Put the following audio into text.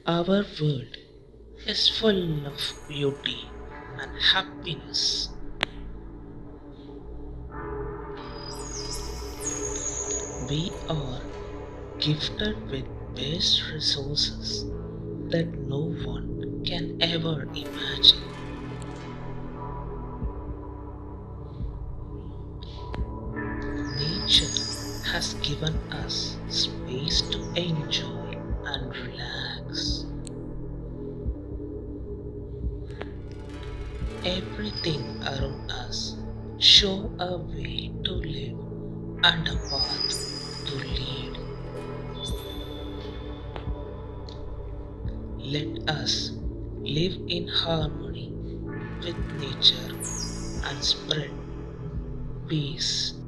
Our world is full of beauty and happiness. We are gifted with vast resources that no one can ever imagine. Nature has given us space to enjoy and relax. Everything around us show a way to live and a path to lead. Let us live in harmony with nature and spread peace